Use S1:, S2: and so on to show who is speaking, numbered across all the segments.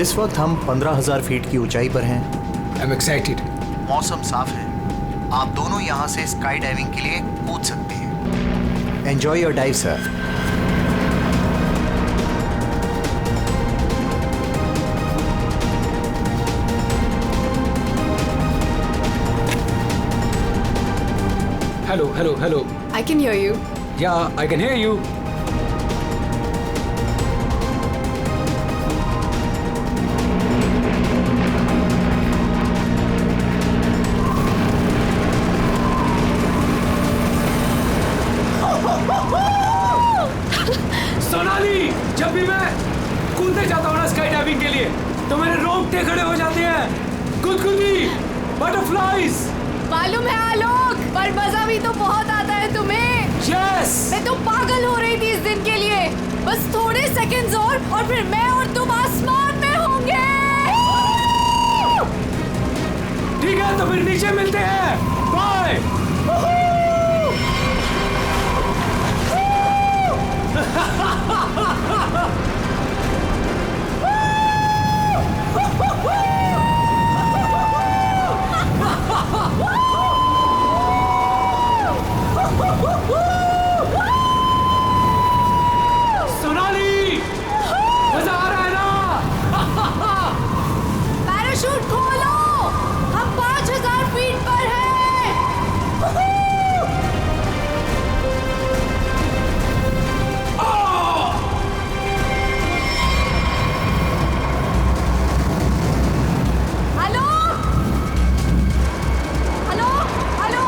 S1: इस वक्त हम 15,000 फीट की ऊंचाई पर हैं।
S2: I'm excited.
S1: मौसम साफ है, आप दोनों यहाँ से स्काई डाइविंग के लिए कूद सकते हैं। Enjoy your dive sir.
S2: Hello.
S3: I can hear you.
S2: Yeah, I can hear you. Sonali, जब भी मैं कूदने जाता हूँ ना स्काई डाइविंग के लिए, तो मेरे रोंगटे खड़े हो जाते हैं। गुदगुदी, बटरफ्लाइज।
S3: मालूम है आलोक, पर मजा भी तो बहुत आता है तुम्हें।
S2: यस।
S3: मैं तो पागल हो रही थी इस दिन के लिए। बस थोड़े सेकंड्स और फिर मैं और तुम आसमान में होंगे।
S2: ठीक है, तो फिर नीचे मिलते हैं। बाय। सोनाली, मजा आ रहा है ना?
S3: पैराशूट खोलो, हम 5,000 फीट पर हैं। Hello hello hello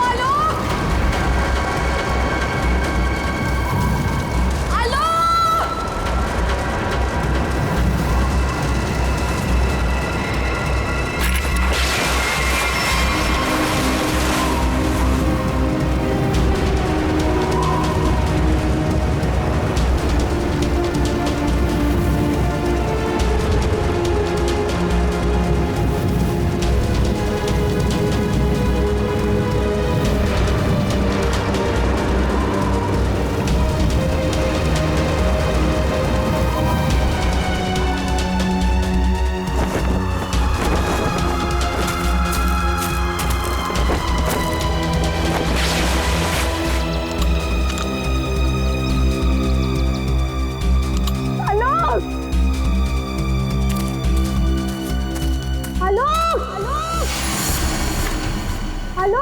S3: hello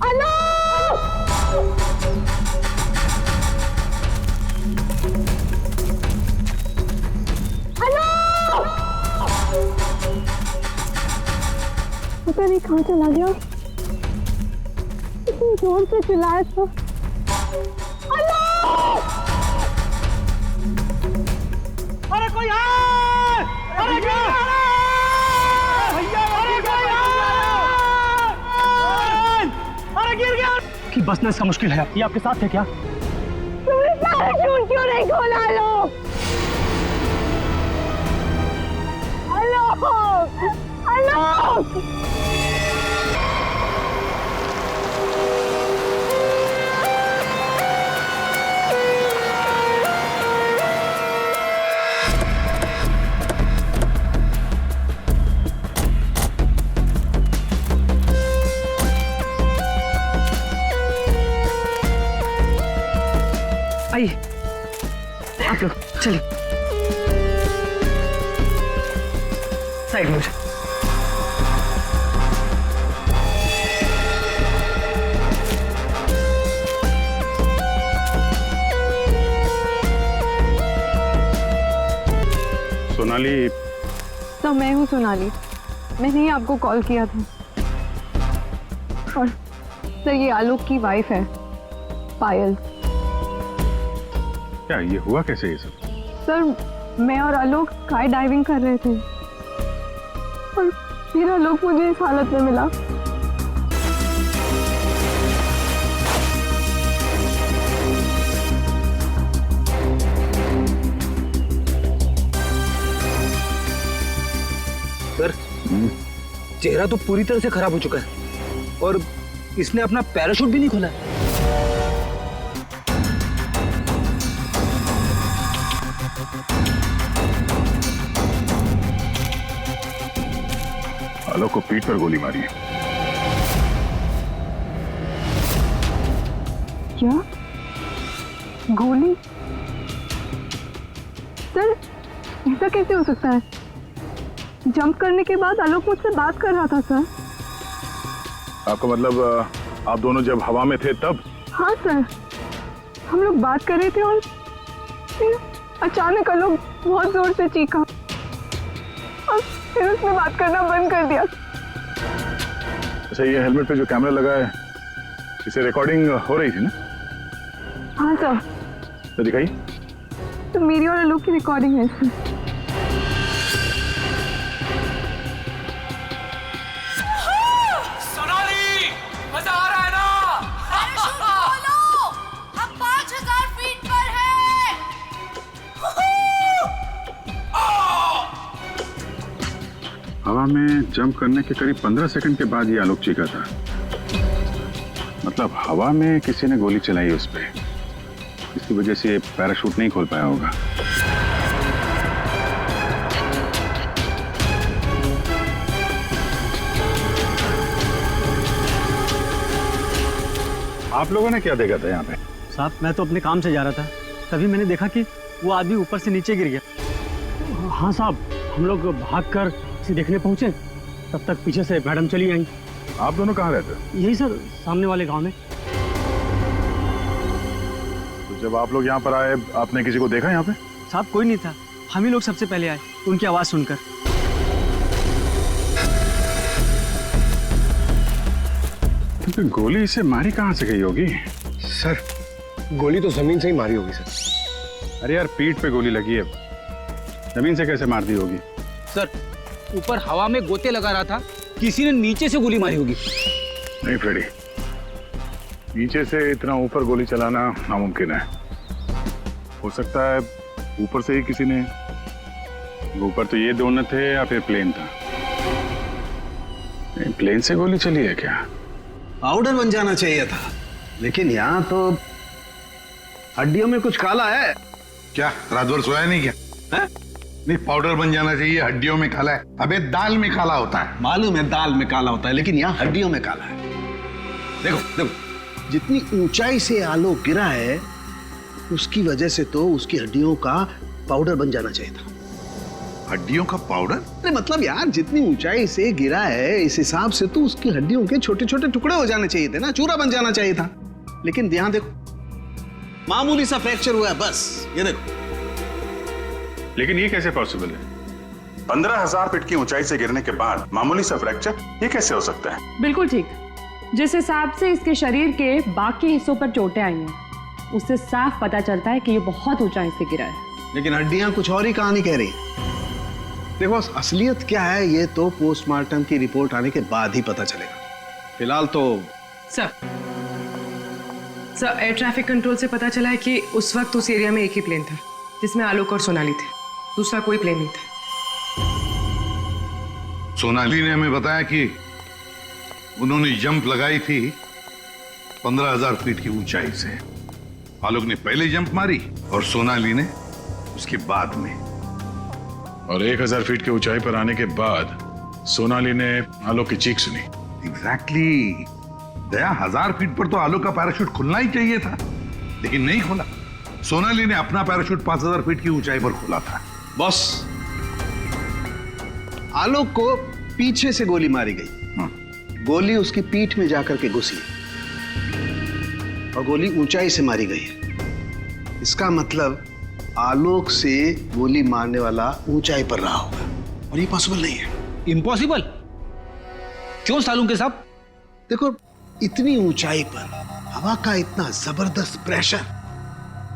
S3: hello.
S4: पता नहीं कहाँ चला गया। इतनी जोर से चिल्लाया था।
S5: अरे कोई है! अरे क्या? भैया, अरे कोई है! अरे गिर गया!
S6: कि बसना इसका मुश्किल है। ये आपके साथ थे क्या?
S4: तुमने पैराशूट क्यों नहीं खोला लो? हेलो!
S6: आइए आप लोग चलिए साइड में।
S7: सोनाली,
S4: तो मैं हूँ सोनाली। मैंने ही आपको कॉल किया था। और सर ये आलोक की वाइफ है पायल।
S7: क्या ये हुआ कैसे ये सब?
S4: सर मैं और आलोक स्काई डाइविंग कर रहे थे और फिर आलोक मुझे इस हालत में मिला।
S6: सर चेहरा तो पूरी तरह से खराब हो चुका है और इसने अपना पैराशूट भी नहीं खोला।
S7: आलोक को पीठ पर गोली मारी है।
S4: क्या? गोली? सर, ऐसा कैसे हो सकता है? जंप करने के बाद आलोक मुझसे बात कर रहा था सर।
S7: आपका मतलब आप दोनों जब हवा में थे तब?
S4: हाँ सर, हम लोग बात कर रहे थे और फिर अचानक आलोक बहुत जोर से चीखा और फिर उसने बात करना बंद कर दिया।
S7: अच्छा, ये हेलमेट पे जो कैमरा लगा है, इसे रिकॉर्डिंग हो रही थी ना?
S4: हाँ सर।
S7: तो दिखाइए।
S4: तो मेरी और आलोक की रिकॉर्डिंग है इसमें।
S2: सोनाली, मजा आ रहा है ना?
S3: पैराशूट खोलो, हम 5000 फीट पर हैं।
S7: हवा में जंप करने के करीब 15 सेकंड के बाद ये आलोक चीखा था। मतलब हवा में किसी ने गोली चलाई उस पे, इसकी वजह से पैराशूट नहीं खोल पाया होगा। आप लोगों ने क्या देखा था यहाँ पे?
S5: साहब, मैं तो अपने काम से जा रहा था, तभी मैंने देखा कि वो आदमी ऊपर से नीचे गिर गया। हाँ साहब, हम लोग भागकर उसे देखने पहुंचे, तब तक पीछे से मैडम चली आई।
S7: आप दोनों कहाँ रहते हो?
S5: यही सर, सामने वाले गांव में।
S7: तो जब आप लोग यहाँ पर आए, आपने किसी को देखा यहाँ पे?
S5: साहब, कोई नहीं था, हम ही लोग सबसे पहले आए उनकी आवाज सुनकर।
S7: तो गोली इसे मारी कहाँ से गई होगी?
S8: सर, गोली तो जमीन से ही मारी होगी सर।
S7: अरे यार, पीठ पे गोली लगी है, जमीन से कैसे मार दी होगी?
S6: सर, ऊपर हवा में गोते लगा रहा था, किसी ने नीचे से गोली मारी होगी।
S7: नहीं फ्रेडी, नीचे से इतना ऊपर गोली चलाना नामुमकिन है। हो सकता है ऊपर से ही किसी ने, ऊपर तो ये दोनों थे या फिर प्लेन था। प्लेन से गोली चली है क्या?
S8: पाउडर बन जाना चाहिए था, लेकिन यहाँ तो हड्डियों में कुछ काला है।
S9: क्या रात भर सोया नहीं क्या? है? नहीं, पाउडर बन जाना चाहिए, हड्डियों में काला है। अबे दाल में काला होता है।
S8: मालूम है दाल में काला होता है, लेकिन यहाँ हड्डियों में काला है। देखो देखो, जितनी ऊंचाई से आलोक गिरा है, उसकी वजह से तो उसकी हड्डियों का पाउडर बन जाना चाहिए था।
S9: हड्डियों का पाउडर?
S8: अरे मतलब यार, जितनी ऊंचाई से गिरा है, इस हिसाब से तो उसकी हड्डियों के छोटे छोटे टुकड़े हो जाने चाहिए थे ना, चूरा बन जाना चाहिए था। लेकिन यहाँ देखो, मामूली सा फ्रैक्चर हुआ है बस, ये देखो।
S7: लेकिन ये कैसे पॉसिबल है?
S10: 15,000 फीट की ऊंचाई से गिरने के बाद मामूली सा फ्रैक्चर, ये कैसे हो सकता है?
S11: बिल्कुल ठीक। जिस हिसाब से इसके शरीर के बाकी हिस्सों पर चोटें आई हैं, उससे साफ पता चलता है कि ये बहुत ऊंचाई से गिरा है।
S8: लेकिन हड्डियां कुछ और ही कहानी कह रही है। देखो, असलियत क्या है ये तो पोस्टमार्टम की रिपोर्ट आने के बाद ही पता चलेगा। फिलहाल तो
S11: सर, एयर ट्रैफिक कंट्रोल से पता चला है कि उस वक्त उस एरिया में एक ही प्लेन था जिसमें आलोक और सोनाली थे, दूसरा कोई प्लेन नहीं था।
S9: सोनाली ने हमें बताया कि उन्होंने जंप लगाई थी 15,000 फीट की ऊंचाई से। आलोक ने पहले जंप मारी और सोनाली ने उसके बाद में।
S7: और 1,000 फीट की ऊंचाई पर आने के बाद सोनाली ने आलोक की चीख सुनी।
S9: एग्जैक्टली। दया, 1000 फीट पर तो आलोक का पैराशूट खुलना ही चाहिए था, लेकिन नहीं खुला। सोनाली ने अपना पैराशूट 5,000 फीट की ऊंचाई पर खोला था।
S8: बॉस, आलोक को पीछे से गोली मारी गई। गोली उसकी पीठ में जाकर के घुसी और गोली ऊंचाई से मारी गई है। इसका मतलब आलोक से गोली मारने वाला ऊंचाई पर रहा होगा, और ये पॉसिबल नहीं है।
S6: इम्पॉसिबल? क्यों सालून के साहब?
S8: देखो, इतनी ऊंचाई पर हवा का इतना जबरदस्त प्रेशर,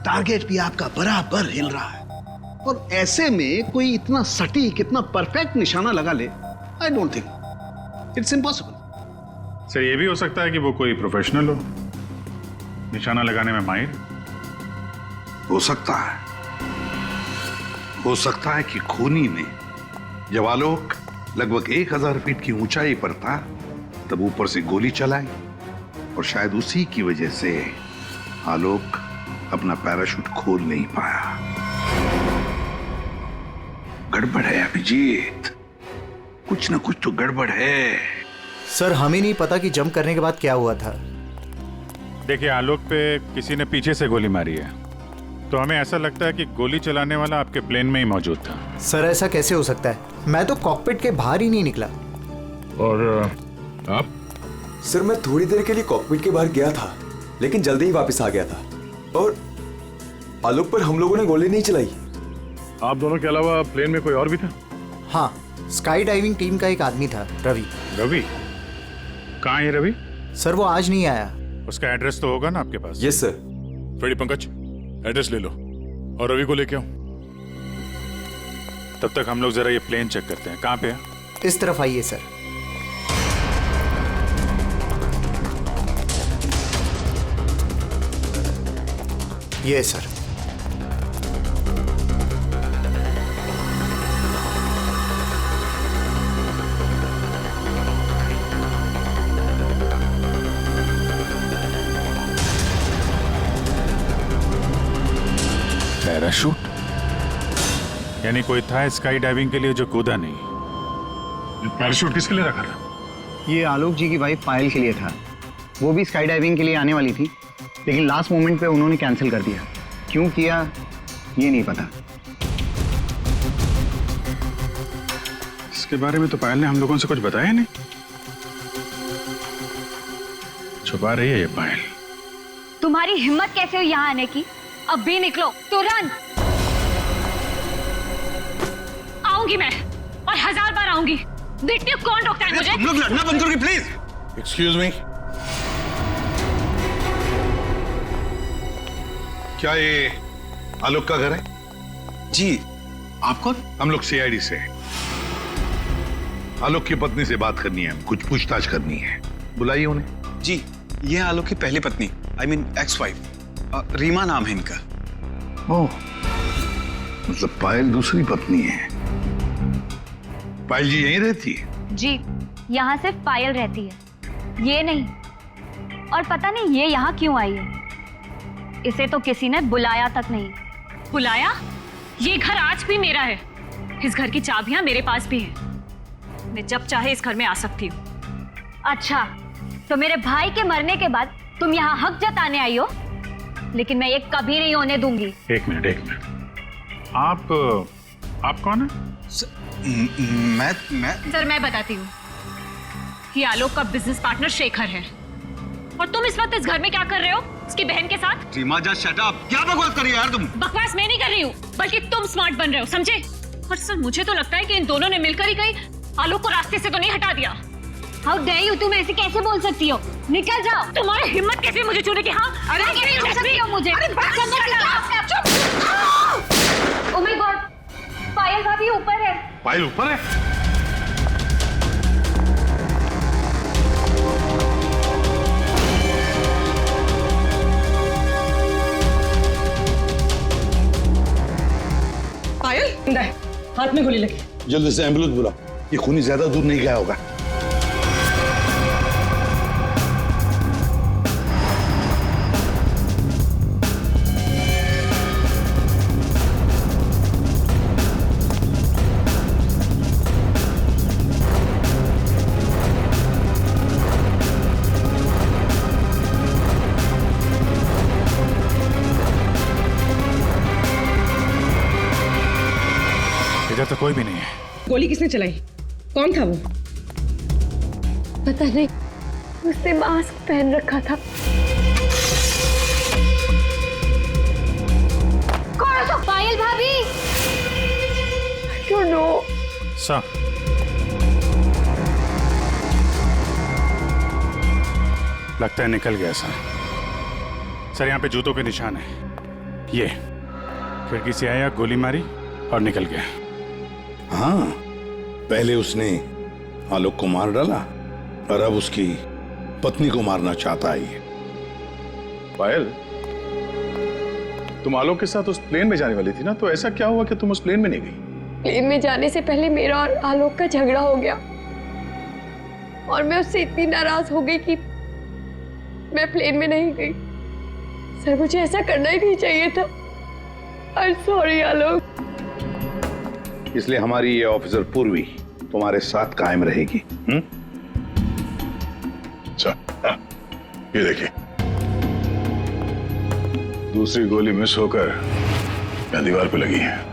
S8: टारगेट भी आपका बराबर हिल रहा है, और ऐसे में कोई इतना सटीक, इतना परफेक्ट निशाना लगा ले, I don't think, it's impossible.
S7: Sir, ये भी हो सकता है कि वो कोई प्रोफेशनल हो, निशाना लगाने में माहिर।
S9: हो सकता है, हो सकता है कि खूनी ने जब आलोक लगभग 1,000 फीट की ऊंचाई पर था, तब ऊपर से गोली चलाई, और शायद उसी की वजह से आलोक अपना पैराशूट खोल नहीं पाया। गड़बड़ है अभिजीत, कुछ न कुछ तो गड़बड़ है।
S1: सर हमें नहीं पता कि जंप करने के बाद क्या हुआ था।
S7: देखिए, आलोक पे किसी ने पीछे से गोली मारी है, तो हमें ऐसा लगता है कि गोली चलाने वाला आपके प्लेन में ही मौजूद था।
S1: सर ऐसा कैसे हो सकता है? मैं तो कॉकपिट के बाहर ही नहीं निकला।
S7: और आप?
S12: सर मैं थोड़ी देर के लिए कॉकपिट के बाहर गया था, लेकिन जल्दी ही वापस आ गया था और आलोक पर हम लोगों ने गोली नहीं चलाई।
S7: आप दोनों के अलावा प्लेन में कोई और भी था?
S1: हाँ, स्काई डाइविंग टीम का एक आदमी था, रवि।
S7: रवि? कहाँ है रवि?
S1: सर वो आज नहीं आया।
S7: उसका एड्रेस तो होगा ना आपके पास?
S12: Yes sir.
S7: Freddy Pankaj, address ले लो और रवि को लेके आओ। तब तक हम लोग जरा ये प्लेन चेक करते हैं। कहाँ पे है?
S1: इस तरफ आइए सर। ये सर।
S7: पैराशूट? यानी कोई था स्काई डाइविंग के लिए जो कूदा नहीं। पैराशूट किसके लिए रखा था?
S13: ये आलोक जी की वाइफ पायल के लिए था। वो भी स्काई डाइविंग के लिए आने वाली थी, लेकिन लास्ट मोमेंट पे उन्होंने कैंसिल कर दिया। क्यों किया ये नहीं पता।
S7: इसके बारे में तो पायल ने हम लोगों से कुछ बताया नहीं। छुपा रही है ये पायल।
S3: तुम्हारी हिम्मत कैसे हुई यहाँ आने की? अब भी निकलो तुरंत। आऊंगी मैं और 1000 बार आऊंगी। देखती हूँ कौन रोकता है मुझे।
S9: तुम लोग लड़ना बंद करोगे प्लीज? एक्सक्यूज मी, क्या ये आलोक का घर है?
S12: जी।
S9: आप कौन? हम लोग सीआईडी से। आलोक की पत्नी से बात करनी है, कुछ पूछताछ करनी है। बुलाइए उन्हें।
S12: जी, ये आलोक की पहली पत्नी, I mean ex wife, Reema नाम है इनका।
S9: ओह, मतलब पायल दूसरी पत्नी है। पायल जी यहीं रहती है?
S3: जी, यहाँ सिर्फ पायल रहती है, ये नहीं। और पता नहीं ये यहाँ क्यों आई है। इसे तो किसी ने बुलाया तक नहीं।
S11: बुलाया? ये घर आज भी मेरा है। इस घर की चाबियां मेरे पास भी हैं। मैं जब चाहे इस घर में आ सकती हूँ।
S3: अच्छा, तो मेरे भाई के मरने के बाद तुम यहाँ हक जताने आई हो, लेकिन मैं ये कभी नहीं होने दूंगी।
S7: एक मिनट। आप कौन है?
S12: मैं
S11: सर मैं बताती हूँ। ये आलोक का बिजनेस पार्टनर शेखर है। और तुम इस वक्त इस घर में क्या कर रहे हो? उसकी बहन के साथ?
S12: Reema just shut up. क्या बकवास कर रही हो यार तुम?
S11: बकवास मैं नहीं कर रही हूँ, बल्कि तुम स्मार्ट बन रहे हो, समझे? और सर मुझे तो लगता है कि इन दोनों ने मिलकर ही कहीं आलोक को रास्ते से तो नहीं हटा दिया।
S3: हाउ डेयर यू, तुम ऐसे कैसे बोल सकती हो? निकल जाओ।
S11: तुम्हारी हिम्मत कैसे मुझे छूने की? हाँ,
S3: अरे कैसे छू सकती हो मुझे? ओह माय गॉड, पायल भाभी ऊपर है।
S7: पायल ऊपर है?
S11: पायल हाथ में गोली लगी।
S9: जल्दी से एम्बुलेंस बुलाओ, ये खूनी ज्यादा दूर नहीं गया होगा।
S7: इधर तो कोई भी नहीं है।
S11: गोली किसने चलाई? कौन था वो?
S4: पता नहीं, उसने मास्क पहन रखा था।
S3: कौन हो? पायल भाभी।
S4: I don't know.
S7: सर, लगता है निकल गया सर। यहाँ पे जूतों के निशान है। ये खिड़की से आया, गोली मारी और निकल गया।
S9: हाँ, पहले उसने आलोक को मार डाला और अब उसकी पत्नी को मारना चाहता है।
S7: पायल, तुम आलोक के साथ उस प्लेन में जाने वाली थी ना, तो ऐसा क्या हुआ कि तुम उस प्लेन में नहीं गई?
S4: प्लेन में जाने से पहले मेरा और आलोक का झगड़ा हो गया और मैं उससे इतनी नाराज हो गई कि मैं प्लेन में नहीं गई। सर मुझे ऐसा करना ही नहीं चाहिए था। I'm sorry आलोक।
S9: इसलिए हमारी ये ऑफिसर पूर्वी तुम्हारे साथ कायम रहेगी।
S7: अच्छा, ये देखिए, दूसरी गोली मिस होकर यहाँ दीवार पे लगी है।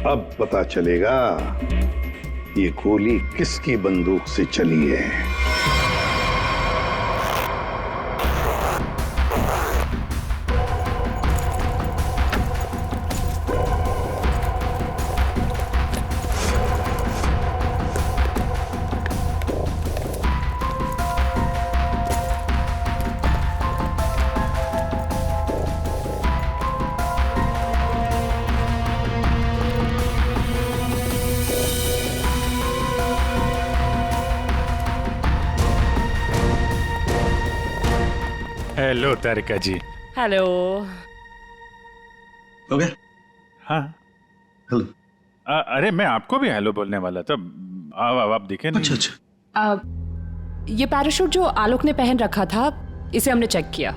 S9: अब पता चलेगा ये गोली किसकी बंदूक से चली है।
S14: हेलो तारिका जी।
S11: हेलो।
S9: हो गया?
S14: हाँ
S9: हेलो।
S14: अरे मैं आपको भी हेलो बोलने वाला था। आप दिखे नहीं।
S9: अच्छा अच्छा।
S11: ये पैराशूट जो आलोक ने पहन रखा था, इसे हमने चेक किया।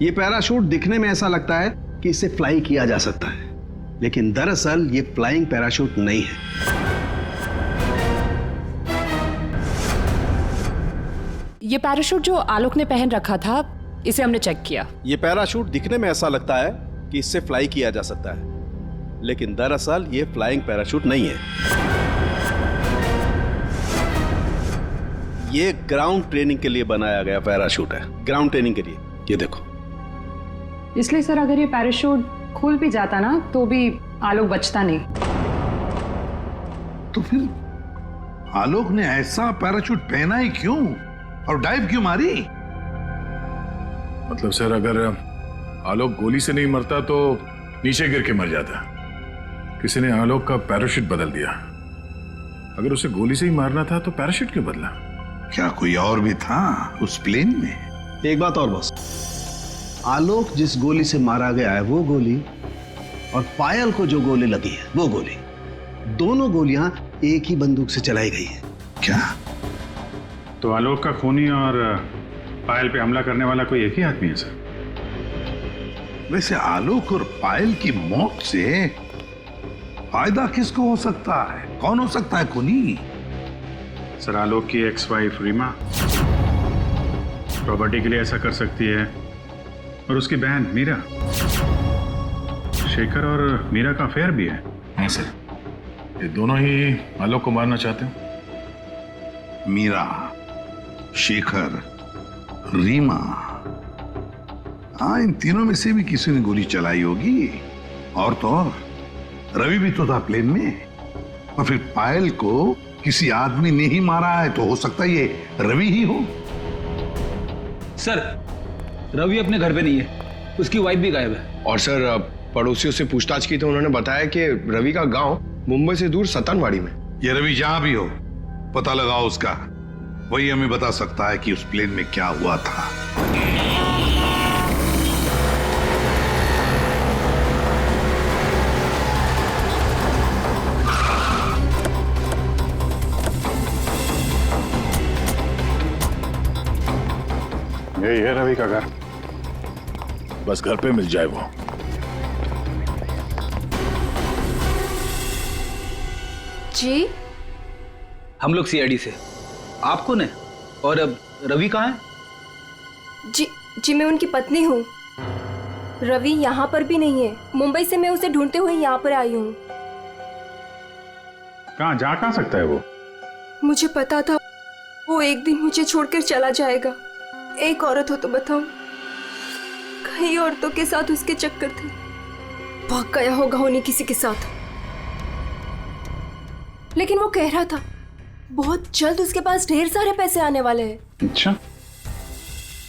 S8: ये पैराशूट दिखने में ऐसा लगता है कि इसे फ्लाई किया जा सकता है, लेकिन दरअसल ये फ्लाइंग पैराशूट नहीं है।
S11: ये पैराशूट जो आलोक ने पहन रखा था, इसे हमने चेक किया।
S15: ये पैराशूट दिखने में ऐसा लगता है कि इससे फ्लाई किया जा सकता है, लेकिन दरअसल ये फ्लाइंग पैराशूट नहीं है। ये ग्राउंड ट्रेनिंग के लिए बनाया गया पैराशूट है, ग्राउंड ट्रेनिंग के लिए। ये देखो।
S11: इसलिए सर, अगर ये पैराशूट खुल भी जाता ना, तो भी आलोक बचता नहीं।
S9: तो फिर आलोक ने ऐसा पैराशूट पहना ही क्यों और डाइव क्यों मारी?
S7: मतलब सर, अगर आलोक गोली से नहीं मरता तो नीचे गिर के मर जाता। किसी ने आलोक का पैराशूट बदल दिया। अगर उसे गोली से ही मारना था तो पैराशूट क्यों बदला?
S9: क्या कोई और भी था उस प्लेन में?
S8: एक बात और बस, आलोक जिस गोली से मारा गया है वो गोली, और पायल को जो गोली लगी है वो गोली, दोनों गोलियां एक ही बंदूक से चलाई गई है।
S9: क्या?
S14: तो आलोक का खूनी और पायल पे हमला करने वाला कोई एक ही आदमी है सर?
S9: वैसे आलोक और पायल की मौत से फायदा किसको हो सकता है? कौन हो सकता है खूनी?
S14: सर, आलोक की एक्स वाइफ रीमा प्रॉपर्टी के लिए ऐसा कर सकती है, और उसकी बहन मीरा। शेखर और मीरा का अफेयर भी है।
S7: हाँ सर, ये दोनों ही आलोक को मारना चाहते हैं।
S9: मीरा, शेखर, रीमा, हाँ, इन तीनों में से भी किसी ने गोली चलाई होगी। और तो और रवि भी तो था प्लेन में, और फिर पायल को किसी आदमी ने ही मारा है, तो हो सकता है ये रवि ही हो।
S6: सर, रवि अपने घर पे नहीं है, उसकी वाइफ भी गायब है।
S12: और सर, पड़ोसियों से पूछताछ की तो उन्होंने बताया कि रवि का गांव मुंबई से दूर सतनवाड़ी में।
S9: ये रवि जहां भी हो, पता लगाओ उसका। वही हमें बता सकता है कि उस प्लेन में क्या हुआ था।
S7: यही है रवि का घर, बस घर पे मिल जाए वो।
S4: जी,
S6: हम लोग सीआईडी से। आप कौन है? और अब रवि कहाँ है?
S4: जी मैं उनकी पत्नी हूँ। रवि यहाँ पर भी नहीं है। मुंबई से मैं उसे ढूंढते हुए यहाँ पर आई हूँ।
S14: कहाँ सकता है वो?
S4: मुझे पता था वो एक दिन मुझे छोड़कर चला जाएगा। एक औरत हो तो बताओ, कई औरतों के साथ उसके चक्कर थे। भाग गया होगा उन्हीं किसी के साथ। लेकिन वो कह रहा था बहुत जल्द उसके पास ढेर सारे पैसे आने वाले हैं।
S14: अच्छा,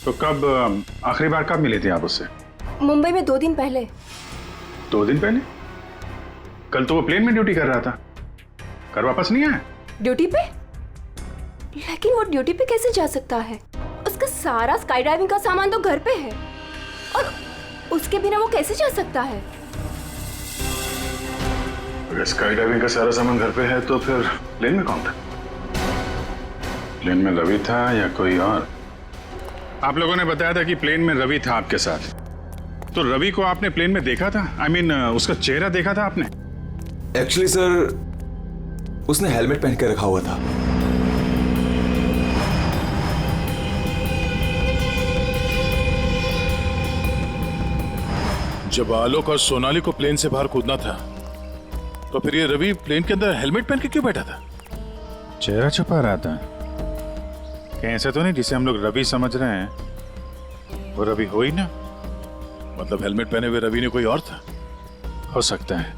S14: तो कब, आखिरी बार कब मिले थे आप उससे?
S4: मुंबई में 2 दिन पहले।
S14: 2 दिन पहले? कल तो वो प्लेन में ड्यूटी कर रहा था, घर वापस नहीं आया?
S4: ड्यूटी पे? लेकिन वो ड्यूटी पे कैसे जा सकता है? उसका सारा स्काई डाइविंग का सामान तो घर पे है, और उसके बिना वो कैसे जा सकता है?
S7: अगर स्काई डाइविंग का सारा सामान घर पे है तो फिर प्लेन में कौन था? प्लेन में रवि था या कोई और? आप लोगों ने बताया था कि प्लेन में रवि था आपके साथ, तो रवि को आपने प्लेन में देखा था? I mean, उसका चेहरा देखा था आपने?
S12: एक्चुअली सर उसने हेलमेट पहन के रखा हुआ था।
S14: जब आलोक और सोनाली को प्लेन से बाहर कूदना था तो फिर ये रवि प्लेन के अंदर हेलमेट पहन के क्यों बैठा था?
S7: चेहरा छुपा रहा था। कहीं ऐसा तो नहीं जिसे हम लोग रवि समझ रहे हैं वो रवि हो ही ना?
S14: मतलब हेलमेट पहने हुए रवि ने कोई और था?
S7: हो सकता है।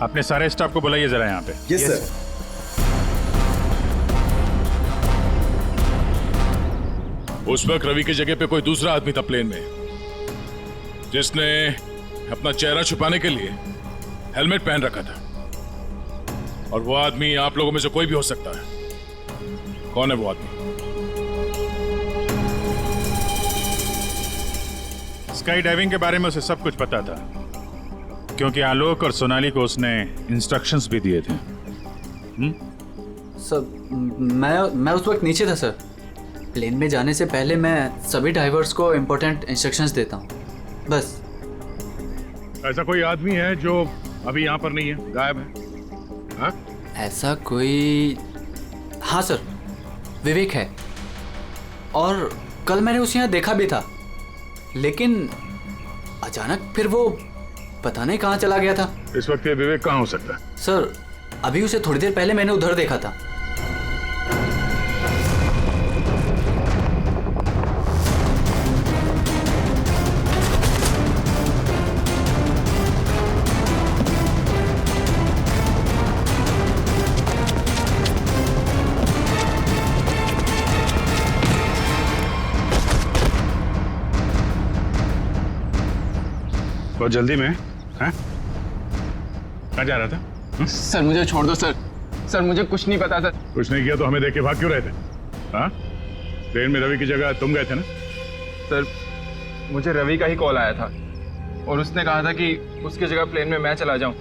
S7: अपने सारे स्टाफ को बुलाइए जरा यहाँ पे।
S12: Yes sir.
S14: उस वक्त रवि की जगह पे कोई दूसरा आदमी था प्लेन में जिसने अपना चेहरा छुपाने के लिए हेलमेट पहन रखा था, और वो आदमी आप लोगों में से कोई भी हो सकता है। कौन है वो आदमी?
S7: स्काई डाइविंग के बारे में उसे सब कुछ पता था, क्योंकि आलोक और सोनाली को उसने इंस्ट्रक्शंस भी दिए थे।
S16: सर मैं उस वक्त नीचे था सर। प्लेन में जाने से पहले मैं सभी ड्राइवर्स को इम्पोर्टेंट इंस्ट्रक्शंस देता हूँ, बस।
S7: ऐसा कोई आदमी है जो अभी यहाँ पर नहीं है, गायब है? हाँ?
S16: ऐसा कोई, हाँ सर, विवेक है, और कल मैंने उसे यहाँ देखा भी था, लेकिन अचानक फिर वो पता नहीं कहाँ चला गया था।
S7: इस वक्त ये विवेक कहाँ हो सकता है?
S16: सर अभी उसे थोड़ी देर पहले मैंने उधर देखा था।
S7: बहुत जल्दी में? हैं? कहाँ जा रहा था?
S17: सर मुझे छोड़ दो सर। सर मुझे कुछ नहीं पता सर।
S7: कुछ नहीं किया तो हमें देख के भाग क्यों रहे थे? हाँ? प्लेन में रवि की जगह तुम गए थे ना?
S17: सर मुझे रवि का ही कॉल आया था और उसने कहा था कि उसकी जगह प्लेन में मैं चला जाऊं।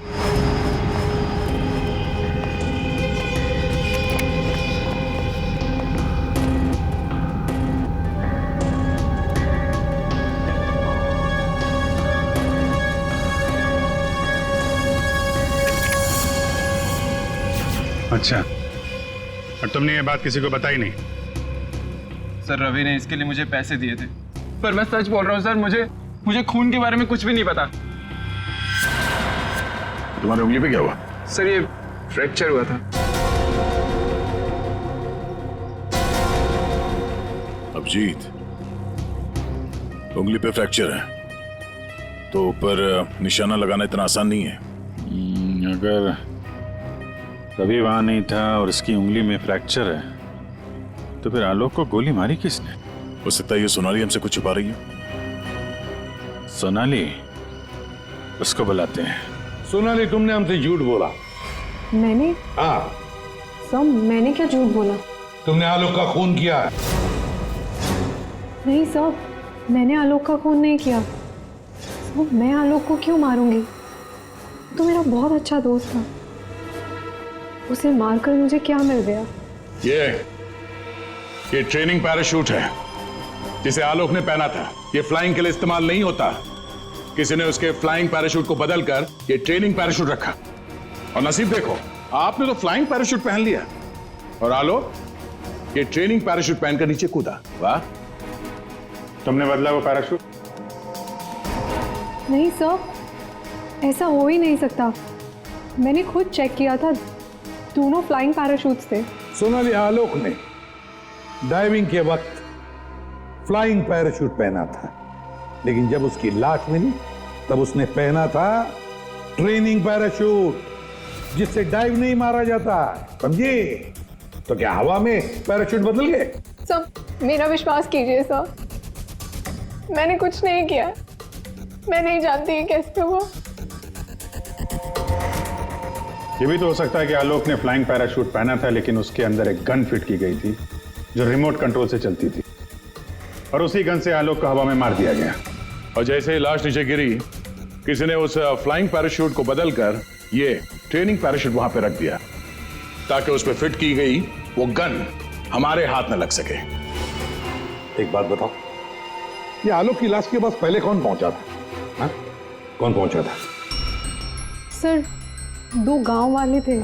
S7: अच्छा, और तुमने ये बात किसी को बताई नहीं?
S17: सर रवि ने इसके लिए मुझे पैसे दिए थे, पर मैं सच बोल रहा हूँ सर, मुझे खून के बारे में कुछ भी नहीं पता।
S7: तुम्हारी उंगली पे क्या हुआ?
S17: सर ये फ्रैक्चर हुआ था।
S14: अभिजीत, उंगली पे फ्रैक्चर है तो ऊपर निशाना लगाना इतना आसान नहीं है।
S7: अगर रवि वहां नहीं था और इसकी उंगली में फ्रैक्चर है तो फिर आलोक को गोली मारी किसने?
S14: हो सकता है ये सोनाली हमसे कुछ छुपा रही है।
S7: सोनाली, उसको बुलाते हैं।
S9: सोनाली, तुमने हमसे झूठ बोला।
S11: मैंने?
S9: हाँ।
S11: सर मैंने क्या झूठ बोला?
S9: तुमने आलोक का खून किया है।
S11: नहीं सर, मैंने आलोक का खून नहीं किया। सर मैं आलोक को क्यों मारूंगी? तो मेरा बहुत अच्छा दोस्त था, उसे मारकर मुझे क्या मिल गया?
S7: ये ट्रेनिंग पैराशूट है जिसे आलोक ने पहना था। ये फ्लाइंग के लिए इस्तेमाल नहीं होता। किसी ने उसके फ्लाइंग पैराशूट को बदलकर ये ट्रेनिंग पैराशूट रखा, और नसीब देखो आपने तो फ्लाइंग पैराशूट पहन लिया और आलोक ये ट्रेनिंग पैराशूट पहनकर नीचे कूदा। वाह, तुमने बदला वो पैराशूट?
S11: नहीं सर, ऐसा हो ही नहीं सकता। मैंने खुद चेक किया था, दोनों फ्लाइंग पैराशूट्स थे।
S9: सोनाली, आलोक ने डाइविंग के वक्त फ्लाइंग पैराशूट पहना था, लेकिन जब उसकी लाश मिली तब उसने पहना था ट्रेनिंग पैराशूट, जिससे डाइव नहीं मारा जाता। समझे? तो क्या हवा में पैराशूट बदल गए?
S4: सर मेरा विश्वास कीजिए सर, मैंने कुछ नहीं किया। मैं नहीं जानती ये कैसे हुआ।
S7: ये भी तो हो सकता है कि आलोक ने फ्लाइंग पैराशूट पहना था, लेकिन उसके अंदर एक गन फिट की गई थी जो रिमोट कंट्रोल से चलती थी, और उसी गन से आलोक को हवा में मार दिया गया। और जैसे ही लाश नीचे गिरी किसी ने उस फ्लाइंग पैराशूट को बदलकर ये ट्रेनिंग पैराशूट वहां पे रख दिया ताकि उस पर फिट की गई वो गन हमारे हाथ में लग सके।
S9: एक बात बताओ, ये आलोक की लाश के पास पहले कौन पहुंचा था? हा? कौन पहुंचा था?
S11: सर 2 गांव वाले थे।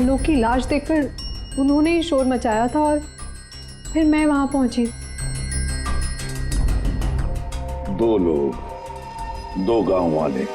S11: आलोक की लाश देखकर उन्होंने ही शोर मचाया था और फिर मैं वहां पहुंची।
S9: 2 लोग, 2 गांव वाले।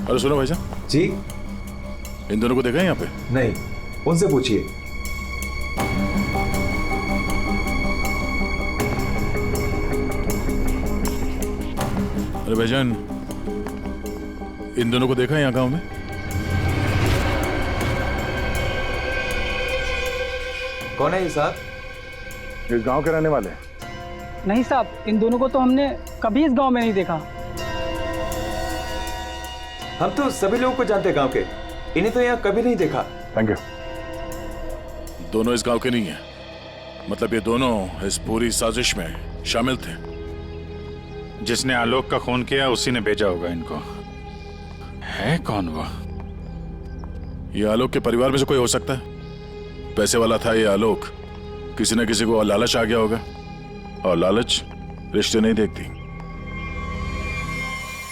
S14: अरे सुनो भाई साहब
S12: जी,
S14: इन दोनों को देखा है यहाँ पे?
S12: नहीं, उनसे पूछिए।
S14: अरे भाईजान, इन दोनों को देखा है यहाँ गांव में?
S12: कौन है ये साहब?
S7: इस गांव के रहने वाले?
S5: नहीं साहब, इन दोनों को तो हमने कभी इस गांव में नहीं देखा।
S12: हम तो सभी लोगों को जानते हैं गांव के, इन्हें तो यहाँ कभी नहीं देखा।
S7: Thank you.
S14: दोनों इस गांव के नहीं है, मतलब ये दोनों इस पूरी साजिश में शामिल थे।
S18: जिसने आलोक का खून किया उसी ने भेजा होगा इनको। है कौन वो?
S14: ये आलोक के परिवार में से कोई हो सकता है। पैसे वाला था ये आलोक, किसी न किसी को लालच आ गया होगा, और लालच रिश्ते नहीं देखती।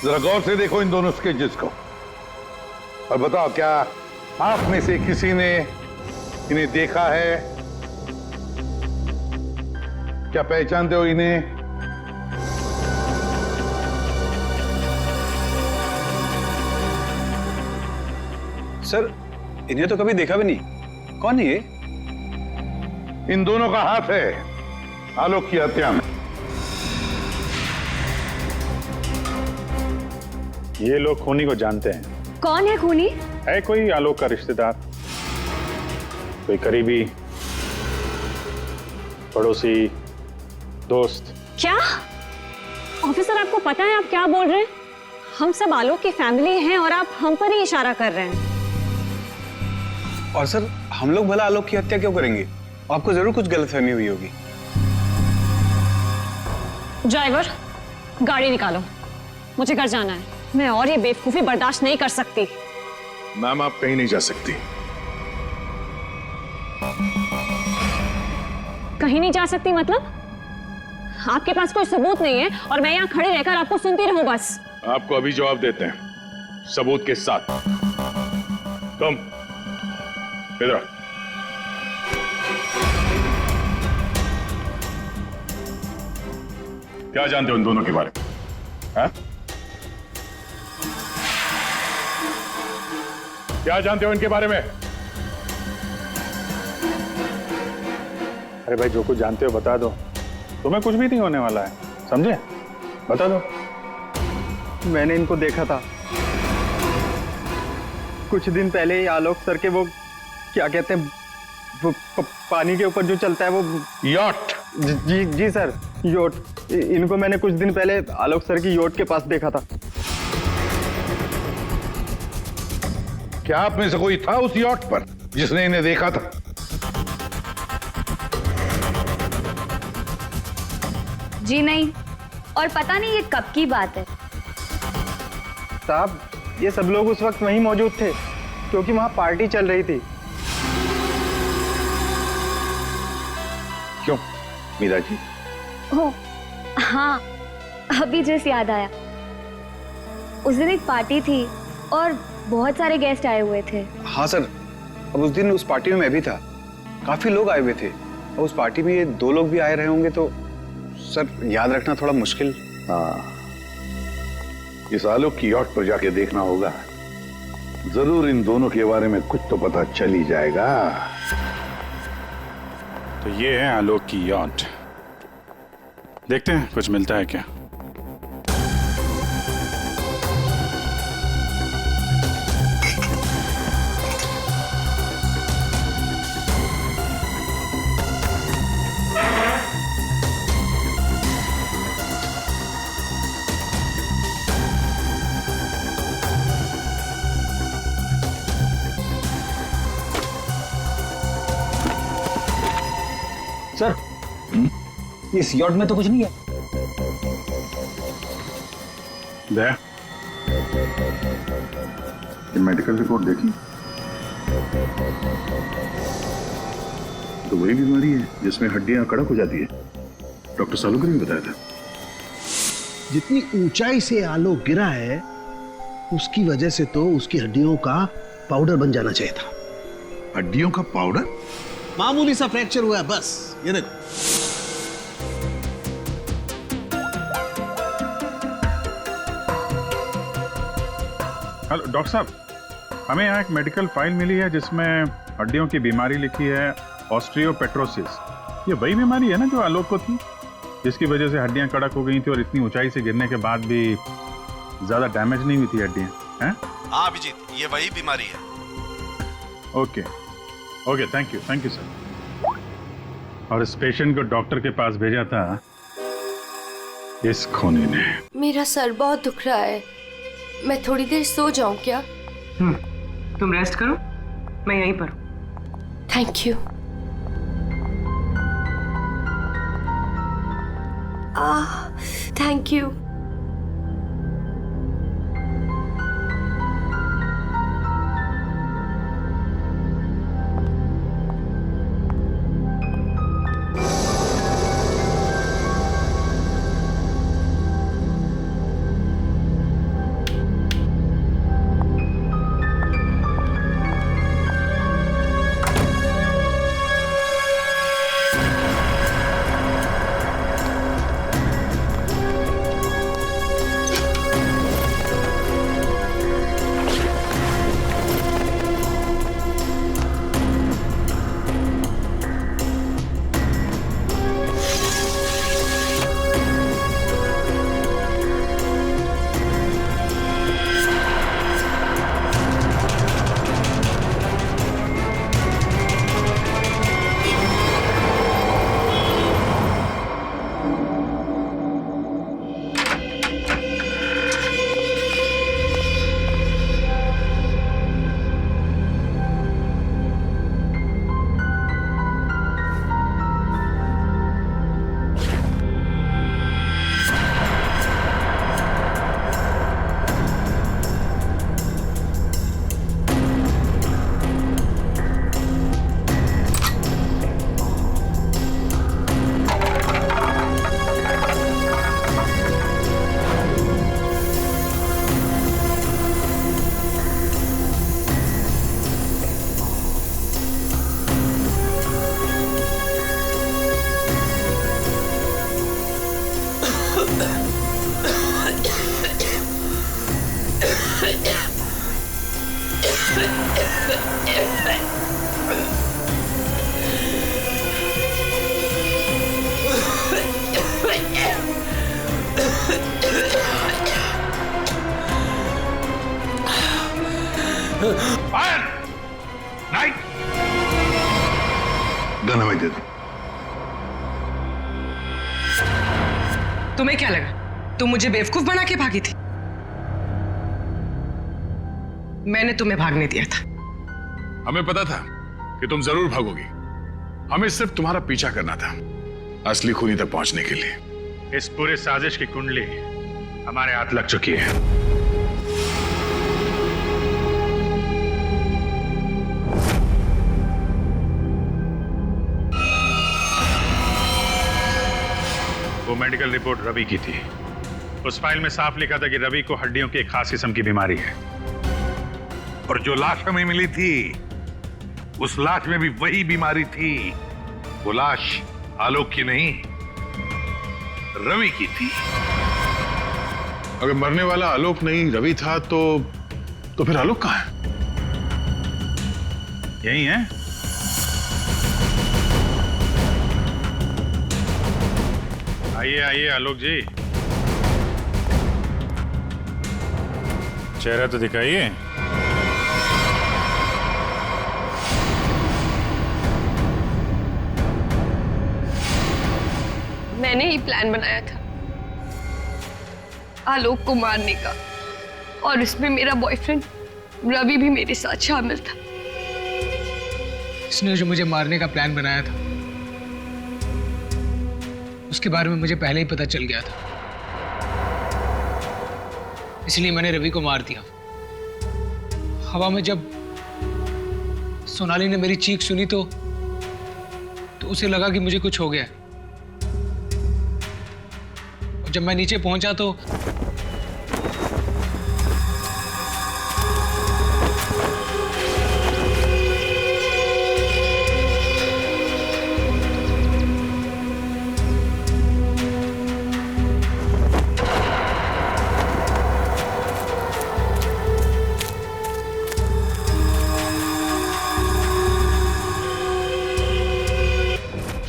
S9: जरा गौर से देखो इन दोनों स्केचेस को और बताओ, क्या आप में से किसी ने इन्हें देखा है? क्या पहचानते हो इन्हें?
S15: सर, इन्हें तो कभी देखा भी नहीं। कौन है ये?
S9: इन दोनों का हाथ है आलोक की हत्या में।
S18: ये लोग खूनी को जानते हैं।
S3: कौन है खूनी?
S18: है कोई आलोक का रिश्तेदार, कोई करीबी, पड़ोसी, दोस्त।
S19: क्या ऑफिसर, आपको पता है आप क्या बोल रहे हैं? हम सब आलोक की फैमिली हैं और आप हम पर ही इशारा कर रहे हैं।
S15: और सर, हम लोग भला आलोक की हत्या क्यों करेंगे? आपको जरूर कुछ गलतफहमी हुई होगी।
S19: ड्राइवर, गाड़ी निकालो, मुझे घर जाना है। मैं और ये बेवकूफी बर्दाश्त नहीं कर सकती।
S14: मैम, आप कहीं नहीं जा सकती।
S19: कहीं नहीं जा सकती मतलब? आपके पास कोई सबूत नहीं है और मैं यहाँ खड़े रहकर आपको सुनती रहूं बस?
S14: आपको अभी जवाब देते हैं, सबूत के साथ। तुम इधर आओ। क्या जानते हो उन दोनों के बारे में? हाँ? क्या जानते हो इनके बारे में?
S18: अरे भाई, जो कुछ जानते हो बता दो, तुम्हें कुछ भी नहीं होने वाला है, समझे? बता दो।
S5: मैंने इनको देखा था कुछ दिन पहले ही। आलोक सर के वो क्या कहते हैं, वो पानी के ऊपर जो चलता है वो
S9: यॉट।
S5: जी जी सर, योट। इनको मैंने कुछ दिन पहले आलोक सर की योट के पास देखा था।
S9: क्या आप में से कोई था उस यॉट पर जिसने इन्हें देखा था?
S3: जी नहीं, और पता नहीं ये कब की बात है।
S5: साहब, ये सब लोग उस वक्त वहीं मौजूद थे क्योंकि वहां पार्टी चल रही थी।
S9: क्यों मीरा जी?
S3: ओह हाँ, अभी जस्ट याद आया। उस दिन एक पार्टी थी और बहुत सारे गेस्ट आए हुए थे।
S15: हाँ सर, अब उस दिन उस पार्टी में मैं भी था। काफी लोग आए हुए थे और उस पार्टी में ये 2 लोग भी आए रहे होंगे, तो सर याद रखना थोड़ा मुश्किल।
S9: हाँ, इस आलोक की यॉट पर जाके देखना होगा। जरूर इन दोनों के बारे में कुछ तो पता चल ही जाएगा।
S18: तो ये है आलोक की यॉट। देखते हैं कुछ मिलता है क्या।
S6: सर, इस यॉट में तो कुछ नहीं है।
S7: ये मेडिकल रिपोर्ट देखी तो वही बीमारी है जिसमें हड्डियां कड़क हो जाती है। डॉक्टर सालुकर ने बताया था।
S8: जितनी ऊंचाई से आलोक गिरा है उसकी वजह से तो उसकी हड्डियों का पाउडर बन जाना चाहिए था।
S9: हड्डियों का पाउडर?
S8: मामूली सा फ्रैक्चर हुआ है बस। ये देखो।
S7: हेलो डॉक्टर साहब, हमें यहाँ एक मेडिकल फाइल मिली है जिसमें हड्डियों की बीमारी लिखी है, ऑस्टियोपेट्रोसिस। ये वही बीमारी है ना जो आलोक को थी, जिसकी वजह से हड्डियां कड़क हो गई थी और इतनी ऊंचाई से गिरने के बाद भी ज्यादा डैमेज नहीं हुई थी हड्डियां, हैं?
S20: हाँ अभिजीत, ये वही बीमारी है।
S7: Okay okay, thank you sir. और इस पेशेंट को डॉक्टर के पास भेजा था इस खूनी ने।
S4: मेरा सर बहुत दुख रहा है, मैं थोड़ी देर सो जाऊं क्या?
S21: तुम रेस्ट करो, मैं यहीं पर हूं।
S4: Thank you. Thank you.
S9: Fire! Night! Gun हमें दे दो।
S21: तुम्हें क्या लगा तुम मुझे बेवकूफ बना के भागी थी? मैंने तुम्हें भागने दिया था।
S14: हमें पता था कि तुम जरूर भागोगी। हमें सिर्फ तुम्हारा पीछा करना था असली खूनी तक पहुंचने के लिए।
S18: इस पूरे साजिश की कुंडली हमारे हाथ लग चुकी है। वो मेडिकल रिपोर्ट रवि की थी। उस फाइल में साफ लिखा था कि रवि को हड्डियों की एक खास किस्म की बीमारी है।
S9: और जो लाश हमें मिली थी उस लाश में भी वही बीमारी थी। वो लाश आलोक की नहीं, रवि की थी।
S7: अगर मरने वाला आलोक नहीं रवि था तो फिर आलोक कहाँ है? यही है? आइए आइए आलोक जी, चेहरा तो दिखाइए।
S4: मैंने ही प्लान बनाया था आलोक को मारने का, और इसमें मेरा बॉयफ्रेंड रवि भी मेरे साथ शामिल था।
S2: इसने जो मुझे मारने का प्लान बनाया था उसके बारे में मुझे पहले ही पता चल गया था, इसलिए मैंने रवि को मार दिया। हवा में जब सोनाली ने मेरी चीख सुनी तो उसे लगा कि मुझे कुछ हो गया। और जब मैं नीचे पहुंचा तो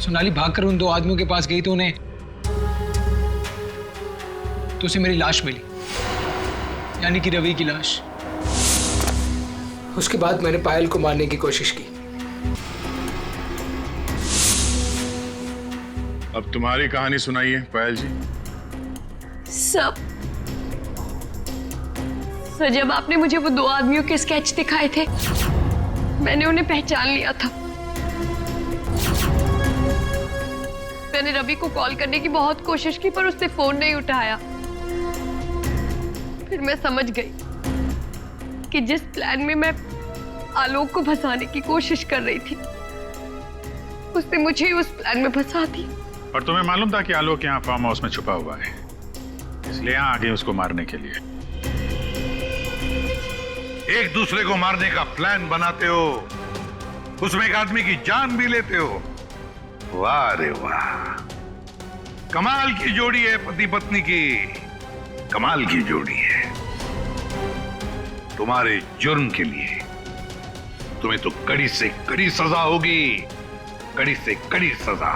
S2: सोनाली भागकर उन दो आदमियों के पास गई तो उसे मेरी लाश मिली, यानी कि रवि की लाश। उसके बाद मैंने पायल को मारने की कोशिश की।
S7: अब तुम्हारी कहानी सुनाइए पायल जी।
S4: सर, जब आपने मुझे वो दो आदमियों के स्केच दिखाए थे, मैंने उन्हें पहचान लिया था। मैंने रवि को कॉल करने की बहुत कोशिश की पर उसने फोन नहीं उठाया। फिर मैं समझ गई कि जिस प्लान में मैं आलोक को फंसाने की कोशिश कर रही थी, उसने मुझे उस प्लान में फंसा दिया।
S7: और तुम्हें मालूम था कि आलोक यहाँ फार्म हाउस में छुपा हुआ है, इसलिए यहाँ आ गए उसको मारने के लिए।
S9: एक दूसरे को मारने का प्लान बनाते हो, उसमें एक आदमी की जान भी लेते हो। वाह रे वाह, कमाल की जोड़ी है पति पत्नी की, कमाल की जोड़ी है। तुम्हारे जुर्म के लिए तुम्हें तो कड़ी से कड़ी सजा होगी, कड़ी से कड़ी सजा।